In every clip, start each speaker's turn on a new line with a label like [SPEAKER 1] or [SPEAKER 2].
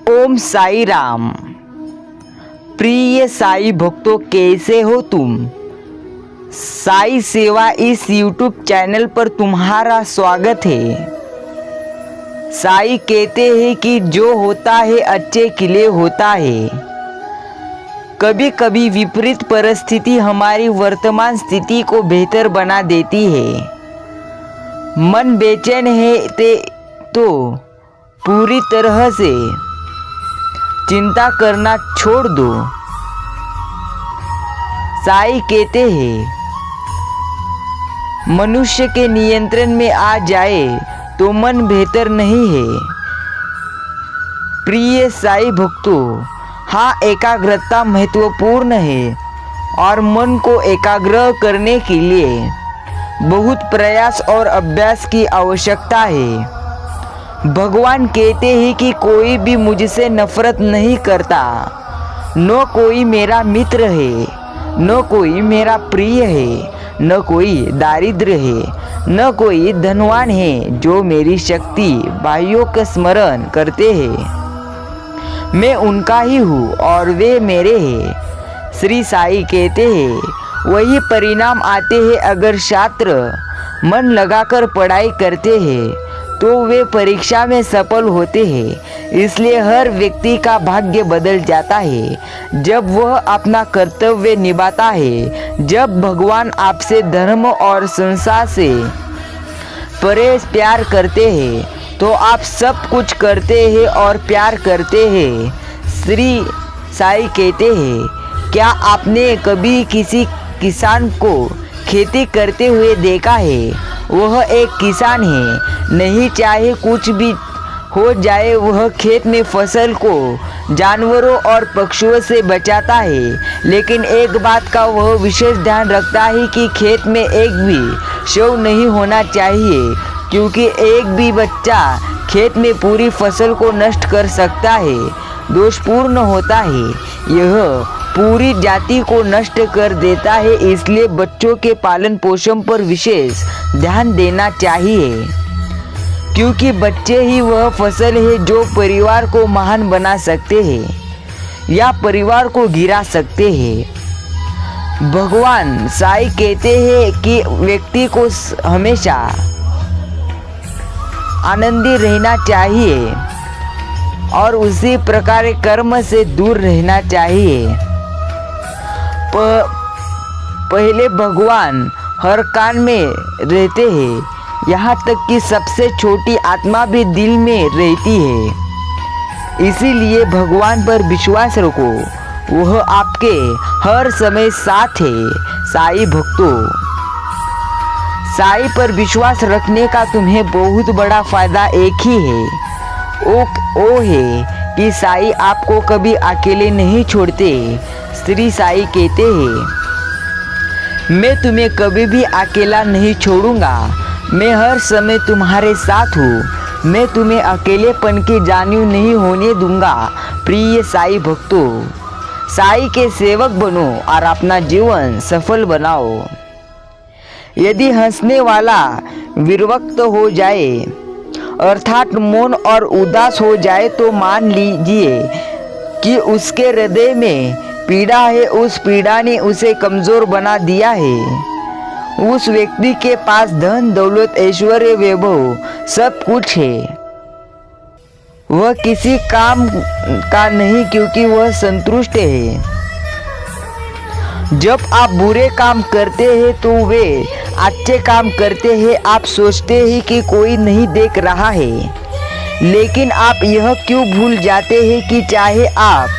[SPEAKER 1] ओम साई राम। प्रिय साई भक्तों, कैसे हो तुम? साई सेवा इस YouTube चैनल पर तुम्हारा स्वागत है। साई कहते हैं कि जो होता है अच्छे के लिए होता है। कभी कभी विपरीत परिस्थिति हमारी वर्तमान स्थिति को बेहतर बना देती है। मन बेचैन है तो पूरी तरह से चिंता करना छोड़ दो। साई कहते हैं मनुष्य के नियंत्रण में आ जाए तो मन बेहतर नहीं है। प्रिय साई भक्तों, हाँ, एकाग्रता महत्वपूर्ण है और मन को एकाग्र करने के लिए बहुत प्रयास और अभ्यास की आवश्यकता है। भगवान कहते हैं कि कोई भी मुझसे नफरत नहीं करता, न कोई मेरा मित्र है, न कोई मेरा प्रिय है, न कोई दारिद्र है, न कोई धनवान है जो मेरी शक्ति बाइयों का स्मरण करते हैं। मैं उनका ही हूँ और वे मेरे हैं। श्री साई कहते हैं वही परिणाम आते हैं अगर छात्र मन लगाकर पढ़ाई करते हैं तो वे परीक्षा में सफल होते हैं। इसलिए हर व्यक्ति का भाग्य बदल जाता है जब वह अपना कर्तव्य निभाता है। जब भगवान आपसे धर्म और संसार से परे प्यार करते हैं तो आप सब कुछ करते हैं और प्यार करते हैं। श्री साई कहते हैं, क्या आपने कभी किसी किसान को खेती करते हुए देखा है? वह एक किसान है, नहीं चाहे कुछ भी हो जाए वह खेत में फसल को जानवरों और पक्षियों से बचाता है। लेकिन एक बात का वह विशेष ध्यान रखता है कि खेत में एक भी शव नहीं होना चाहिए, क्योंकि एक भी बच्चा खेत में पूरी फसल को नष्ट कर सकता है, दोषपूर्ण होता है, यह पूरी जाति को नष्ट कर देता है। इसलिए बच्चों के पालन पोषण पर विशेष ध्यान देना चाहिए, क्योंकि बच्चे ही वह फसल है जो परिवार को महान बना सकते हैं या परिवार को गिरा सकते हैं। भगवान साई कहते हैं कि व्यक्ति को हमेशा आनंदी रहना चाहिए और उसी प्रकार कर्म से दूर रहना चाहिए। पहले भगवान हर कान में रहते हैं, यहाँ तक कि सबसे छोटी आत्मा भी दिल में रहती है। इसीलिए भगवान पर विश्वास रखो, वह आपके हर समय साथ है। साई भक्तों, साई पर विश्वास रखने का तुम्हें बहुत बड़ा फायदा एक ही है, वो है कि साई आपको कभी अकेले नहीं छोड़ते। श्री साई कहते हैं, मैं तुम्हें कभी भी अकेला नहीं छोड़ूंगा, मैं हर समय तुम्हारे साथ हूँ, मैं तुम्हें अकेलेपन की जानियो नहीं होने दूंगा। प्रिय साई भक्तों, साई के सेवक बनो और अपना जीवन सफल बनाओ। यदि हंसने वाला विरक्त हो जाए अर्थात मौन और उदास हो जाए तो मान लीजिए कि उसके हृदय में पीड़ा है, उस पीड़ा ने उसे कमजोर बना दिया है। उस व्यक्ति के पास धन दौलत ऐश्वर्य वैभव सब कुछ है, वह किसी काम का नहीं क्योंकि वह संतुष्ट है। जब आप बुरे काम करते हैं तो वे अच्छे काम करते हैं, आप सोचते हैं कि कोई नहीं देख रहा है, लेकिन आप यह क्यों भूल जाते हैं कि चाहे आप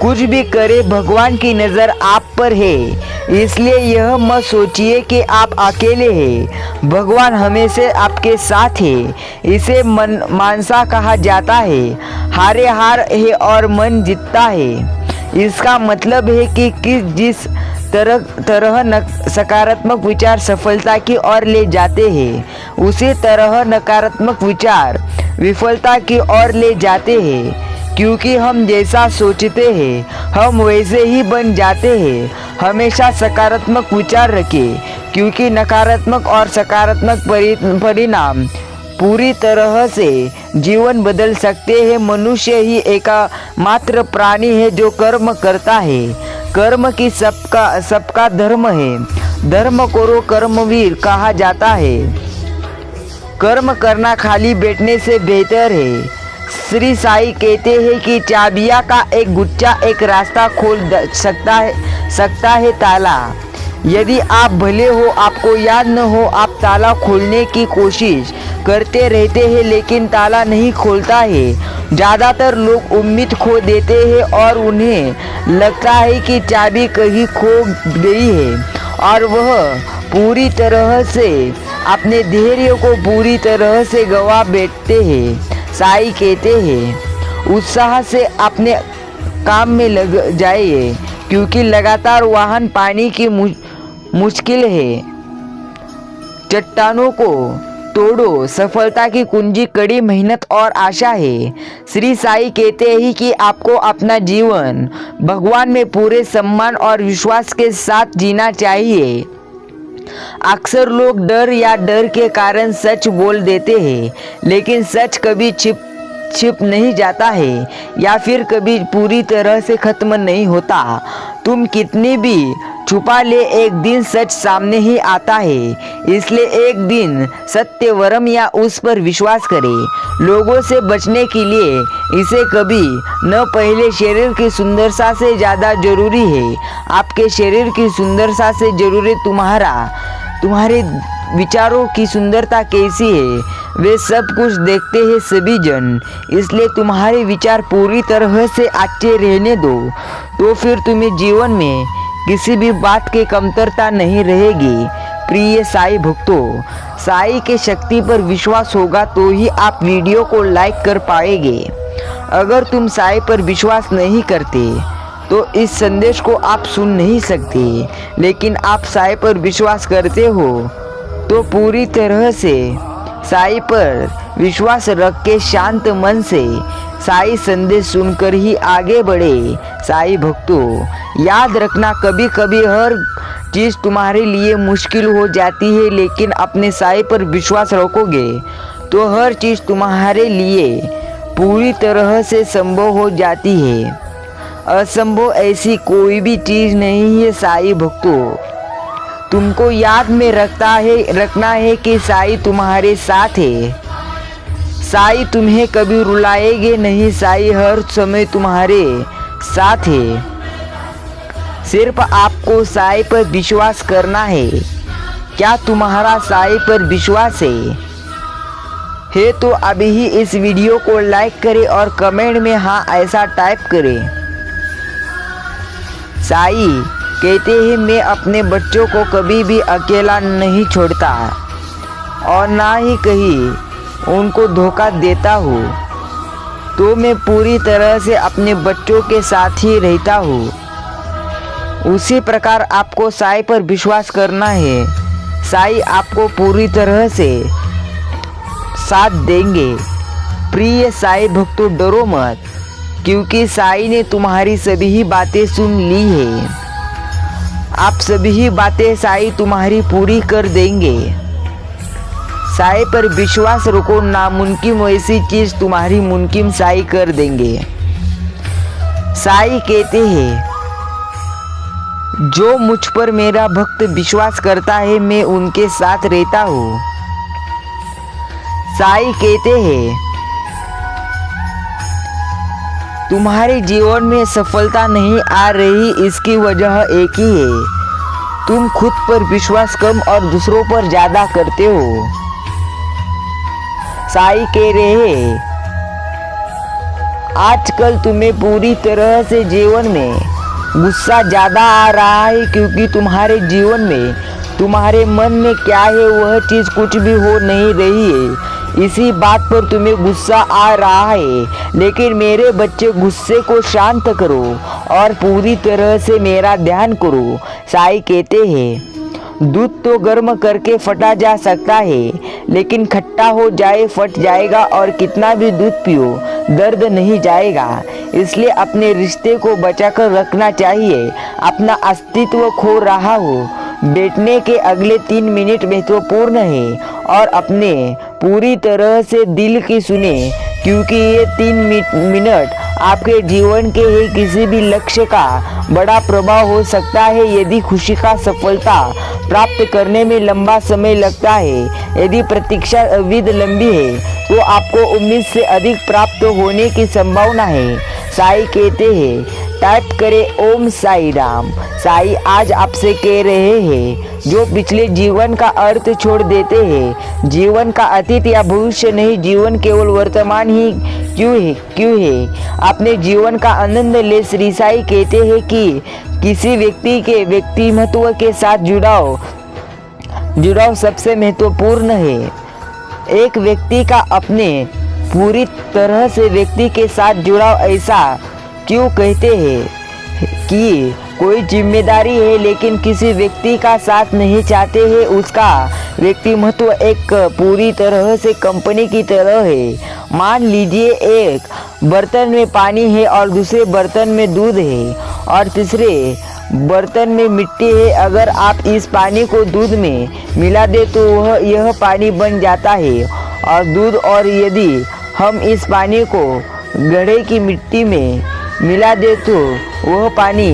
[SPEAKER 1] कुछ भी करें भगवान की नज़र आप पर है। इसलिए यह मत सोचिए कि आप अकेले हैं, भगवान हमेशा आपके साथ है। इसे मानसा कहा जाता है, हारे हार है और मन जीतता है। इसका मतलब है कि जिस तरह सकारात्मक विचार सफलता की ओर ले जाते हैं, उसी तरह नकारात्मक विचार विफलता की ओर ले जाते हैं। क्योंकि हम जैसा सोचते हैं हम वैसे ही बन जाते हैं। हमेशा सकारात्मक विचार रखें, क्योंकि नकारात्मक और सकारात्मक परिणाम पूरी तरह से जीवन बदल सकते हैं। मनुष्य ही एकमात्र प्राणी है जो कर्म करता है। कर्म की सबका धर्म है। धर्म करो कर्मवीर कहा जाता है। कर्म करना खाली बैठने से बेहतर है। श्री साई कहते हैं कि चाबियां का एक गुच्छा एक रास्ता खोल सकता है ताला। यदि आप भले हो, आपको याद न हो, आप ताला खोलने की कोशिश करते रहते हैं लेकिन ताला नहीं खोलता है। ज़्यादातर लोग उम्मीद खो देते हैं और उन्हें लगता है कि चाबी कहीं खो गई है और वह पूरी तरह से अपने धैर्य को पूरी तरह से गवा बैठते हैं। साई कहते हैं उत्साह से अपने काम में लग जाइए क्योंकि लगातार वाहन पानी की मुश्किल है। चट्टानों को तोड़ो, सफलता की कुंजी कड़ी मेहनत और आशा है। श्री साई कहते हैं कि आपको अपना जीवन भगवान में पूरे सम्मान और विश्वास के साथ जीना चाहिए। अक्सर लोग डर के कारण सच बोल देते हैं लेकिन सच कभी छिप नहीं जाता है या फिर कभी पूरी तरह से खत्म नहीं होता। तुम कितनी भी छुपा ले, एक दिन सच सामने ही आता है। इसलिए एक दिन सत्यवरम या उस पर विश्वास करें। लोगों से बचने के लिए इसे कभी न पहले शरीर की सुंदरता से ज़्यादा जरूरी है। आपके शरीर की सुंदरता से जरूरी तुम्हारे विचारों की सुंदरता कैसी है। वे सब कुछ देखते हैं सभी जन, इसलिए तुम्हारे विचार पूरी तरह से अच्छे रहने दो, तो फिर तुम्हें जीवन में किसी भी बात की कमतरता नहीं रहेगी। प्रिय साई भक्तों, साई के शक्ति पर विश्वास होगा तो ही आप वीडियो को लाइक कर पाएंगे। अगर तुम साई पर विश्वास नहीं करते तो इस संदेश को आप सुन नहीं सकते, लेकिन आप साई पर विश्वास करते हो तो पूरी तरह से साई पर विश्वास रख के शांत मन से साई संदेश सुनकर ही आगे बढ़े। साई भक्तों, याद रखना कभी कभी हर चीज़ तुम्हारे लिए मुश्किल हो जाती है, लेकिन अपने साई पर विश्वास रखोगे तो हर चीज़ तुम्हारे लिए पूरी तरह से संभव हो जाती है। असंभव ऐसी कोई भी चीज़ नहीं है। साई भक्तों, तुमको याद में रखना है कि साई तुम्हारे साथ है। साई तुम्हें कभी रुलाएंगे नहीं। साई हर समय तुम्हारे साथ है। सिर्फ आपको साई पर विश्वास करना है। क्या तुम्हारा साई पर विश्वास है तो अभी ही इस वीडियो को लाइक करें और कमेंट में हाँ ऐसा टाइप करें। साई कहते हैं मैं अपने बच्चों को कभी भी अकेला नहीं छोड़ता और ना ही कहीं उनको धोखा देता हूँ, तो मैं पूरी तरह से अपने बच्चों के साथ ही रहता हूँ। उसी प्रकार आपको साई पर विश्वास करना है। साई आपको पूरी तरह से साथ देंगे। प्रिय साई भक्तों, डरो मत, क्योंकि साई ने तुम्हारी सभी बातें सुन ली है। आप सभी बातें साई तुम्हारी पूरी कर देंगे। साई पर विश्वास रखो, नामुमकिन वैसी चीज तुम्हारी मुमकिन साई कर देंगे। साई कहते हैं जो मुझ पर मेरा भक्त विश्वास करता है मैं उनके साथ रहता हूँ। साई कहते हैं तुम्हारे जीवन में सफलता नहीं आ रही, इसकी वजह एक ही है, तुम खुद पर विश्वास कम और दूसरों पर ज्यादा करते हो। साई कह रहे हैं आजकल तुम्हें पूरी तरह से जीवन में गुस्सा ज्यादा आ रहा है, क्योंकि तुम्हारे जीवन में तुम्हारे मन में क्या है वह चीज कुछ भी हो नहीं रही है। इसी बात पर तुम्हें गुस्सा आ रहा है, लेकिन मेरे बच्चे गुस्से को शांत करो और पूरी तरह से मेरा ध्यान करो। साई कहते हैं दूध तो गर्म करके फटा जा सकता है, लेकिन खट्टा हो जाए फट जाएगा, और कितना भी दूध पियो दर्द नहीं जाएगा। इसलिए अपने रिश्ते को बचाकर रखना चाहिए। अपना अस्तित्व खो रहा हो, बैठने के अगले 3 मिनट महत्वपूर्ण है और अपने पूरी तरह से दिल की सुने, क्योंकि ये 3 मिनट आपके जीवन के ही किसी भी लक्ष्य का बड़ा प्रभाव हो सकता है। यदि खुशी का सफलता प्राप्त करने में लंबा समय लगता है, यदि प्रतीक्षा अवधि लंबी है, तो आपको उम्मीद से अधिक प्राप्त होने की संभावना है। साईं कहते हैं, टाइप करें ओम साई राम। साईं आज आपसे कह रहे हैं, जो पिछले जीवन का अर्थ छोड़ देते हैं, जीवन का अतीत या भविष्य नहीं, जीवन केवल वर्तमान ही क्यों है, अपने जीवन का आनंद ले। श्री साईं कहते हैं कि किसी व्यक्ति के व्यक्तिमत्व के साथ जुड़ाव सबसे महत्वपूर्ण है। एक व्यक्ति का अपने पूरी तरह से व्यक्ति के साथ जुड़ाव ऐसा क्यों कहते हैं कि कोई जिम्मेदारी है, लेकिन किसी व्यक्ति का साथ नहीं चाहते हैं। उसका व्यक्तिमत्व एक पूरी तरह से कंपनी की तरह है। मान लीजिए एक बर्तन में पानी है और दूसरे बर्तन में दूध है और तीसरे बर्तन में मिट्टी है। अगर आप इस पानी को दूध में मिला दे तो यह पानी बन जाता है और दूध, और यदि हम इस पानी को गड्ढे की मिट्टी में मिला दे तो वह पानी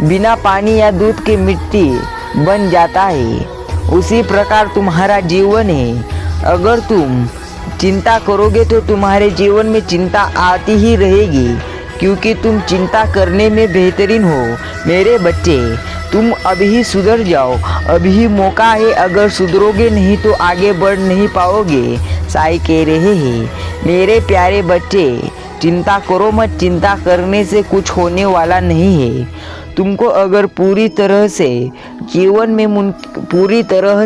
[SPEAKER 1] बिना पानी या दूध की मिट्टी बन जाता है। उसी प्रकार तुम्हारा जीवन है। अगर तुम चिंता करोगे तो तुम्हारे जीवन में चिंता आती ही रहेगी, क्योंकि तुम चिंता करने में बेहतरीन हो। मेरे बच्चे, तुम अभी सुधर जाओ, अभी मौका है। अगर सुधरोगे नहीं तो आगे बढ़ नहीं पाओगे। साईं कह रहे हैं, मेरे प्यारे बच्चे, चिंता करो मत। चिंता करने से कुछ होने वाला नहीं है। तुमको अगर पूरी तरह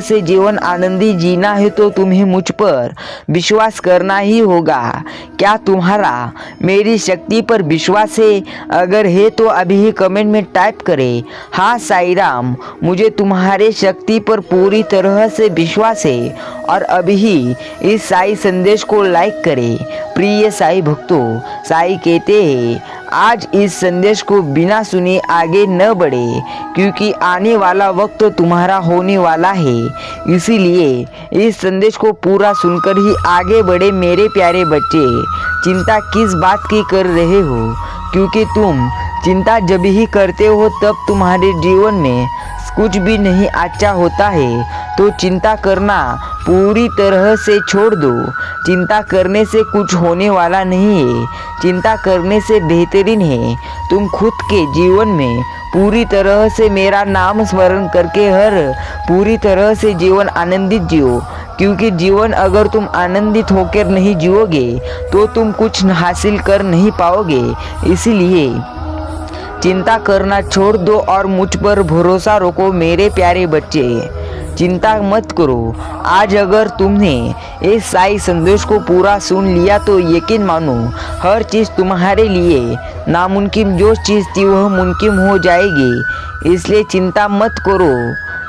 [SPEAKER 1] से जीवन आनंदी जीना है तो तुम्हें मुझ पर विश्वास करना ही होगा। क्या तुम्हारा मेरी शक्ति पर विश्वास है? अगर है तो अभी ही कमेंट में टाइप करें, हाँ साईं राम, मुझे तुम्हारे शक्ति पर पूरी तरह से विश्वास है। और अभी ही इस साईं संदेश को लाइक करें। प्रिय साईं भक्तों, साईं कहते हैं, आज इस संदेश को बिना सुने आगे न बढ़े, क्योंकि आने वाला वक्त तुम्हारा होने वाला है। इसीलिए इस संदेश को पूरा सुनकर ही आगे बढ़े। मेरे प्यारे बच्चे, चिंता किस बात की कर रहे हो? क्योंकि तुम चिंता जब ही करते हो तब तुम्हारे जीवन में कुछ भी नहीं अच्छा होता है। तो चिंता करना पूरी तरह से छोड़ दो। चिंता करने से कुछ होने वाला नहीं है। चिंता करने से बेहतरीन है तुम खुद के जीवन में पूरी तरह से मेरा नाम स्मरण करके हर पूरी तरह से जीवन आनंदित जियो। क्योंकि जीवन अगर तुम आनंदित होकर नहीं जियोगे तो तुम कुछ हासिल कर नहीं पाओगे। इसीलिए चिंता करना छोड़ दो और मुझ पर भरोसा रखो। मेरे प्यारे बच्चे, चिंता मत करो। आज अगर तुमने इस साईं संदेश को पूरा सुन लिया तो यकीन मानो, हर चीज़ तुम्हारे लिए नामुमकिन जो चीज़ थी वह मुमकिन हो जाएगी। इसलिए चिंता मत करो।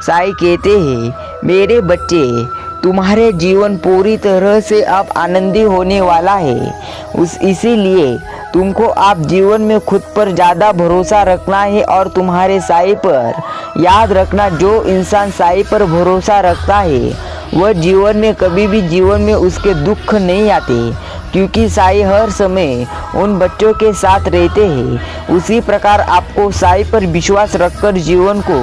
[SPEAKER 1] साईं कहते हैं, मेरे बच्चे, तुम्हारे जीवन पूरी तरह से अब आनंदी होने वाला है। इसीलिए तुमको आप जीवन में खुद पर ज़्यादा भरोसा रखना है और तुम्हारे साईं पर याद रखना, जो इंसान साईं पर भरोसा रखता है वह जीवन में कभी भी जीवन में उसके दुख नहीं आते, क्योंकि साईं हर समय उन बच्चों के साथ रहते हैं। उसी प्रकार आपको साईं पर विश्वास रखकर जीवन को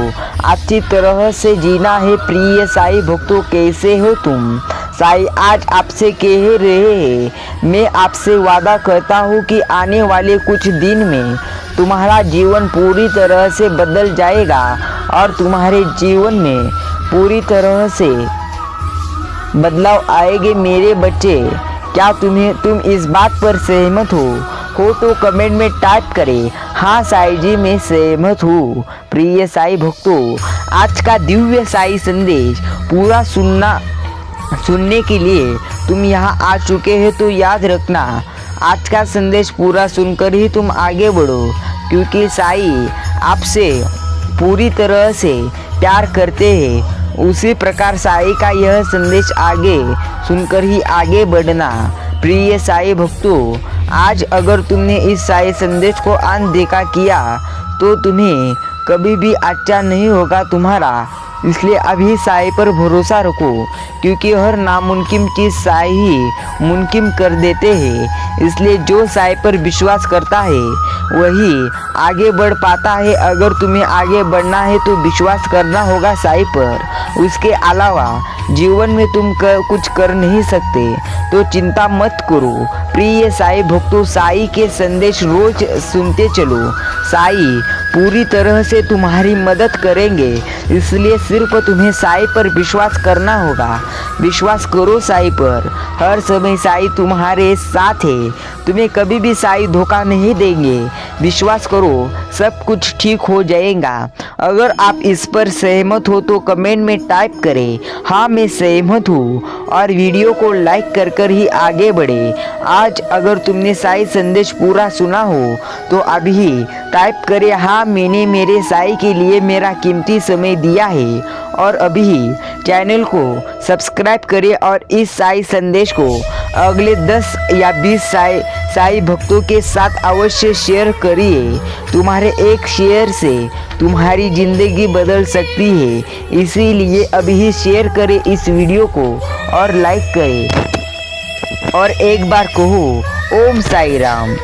[SPEAKER 1] अच्छी तरह से जीना है। प्रिय साईं भक्तों, कैसे हो तुम? साईं आज आपसे कह रहे हैं, मैं आपसे वादा करता हूँ कि आने वाले कुछ दिन में तुम्हारा जीवन पूरी तरह से बदल जाएगा और तुम्हारे जीवन में पूरी तरह से बदलाव आएंगे। मेरे बच्चे, क्या तुम इस बात पर सहमत हो तो कमेंट में टाइप करें, हाँ साईं जी मैं सहमत हूँ। प्रिय साईं भक्तों, आज का दिव्य साईं संदेश पूरा सुनने के लिए तुम यहाँ आ चुके हैं तो याद रखना, आज का संदेश पूरा सुनकर ही तुम आगे बढ़ो, क्योंकि साईं आपसे पूरी तरह से प्यार करते हैं। उसी प्रकार साईं का यह संदेश आगे सुनकर ही आगे बढ़ना। प्रिय साईं भक्तों, आज अगर तुमने इस साईं संदेश को अनदेखा किया तो तुम्हें कभी भी अच्छा नहीं होगा। तुम्हारा इसलिए अभी साईं पर भरोसा रखो, क्योंकि हर नामुमकिन चीज़ साईं ही मुमकिन कर देते हैं। इसलिए जो साईं पर विश्वास करता है वही आगे बढ़ पाता है। अगर तुम्हें आगे बढ़ना है तो विश्वास करना होगा साईं पर। उसके अलावा जीवन में तुम कुछ कर नहीं सकते, तो चिंता मत करो। प्रिय साईं भक्तों, साईं के संदेश रोज सुनते चलो। साईं पूरी तरह से तुम्हारी मदद करेंगे, इसलिए सिर्फ तुम्हें साईं पर विश्वास करना होगा। विश्वास करो साईं पर, हर समय साईं तुम्हारे साथ है। तुम्हें कभी भी साईं धोखा नहीं देंगे। विश्वास करो, सब कुछ ठीक हो जाएगा। अगर आप इस पर सहमत हो तो कमेंट में टाइप करें, हाँ मैं सहमत हूँ, और वीडियो को लाइक कर ही आगे बढ़े। आज अगर तुमने साईं संदेश पूरा सुना हो तो अभी टाइप करें, हाँ मैंने मेरे साईं के लिए मेरा कीमती समय दिया है। और अभी चैनल को सब्सक्राइब करें और इस साईं संदेश को अगले 10 या 20 साईं भक्तों के साथ अवश्य शेयर करिए। तुम्हारे एक शेयर से तुम्हारी ज़िंदगी बदल सकती है, इसीलिए अभी शेयर करें इस वीडियो को और लाइक करें। और एक बार कहो, ओम साई राम।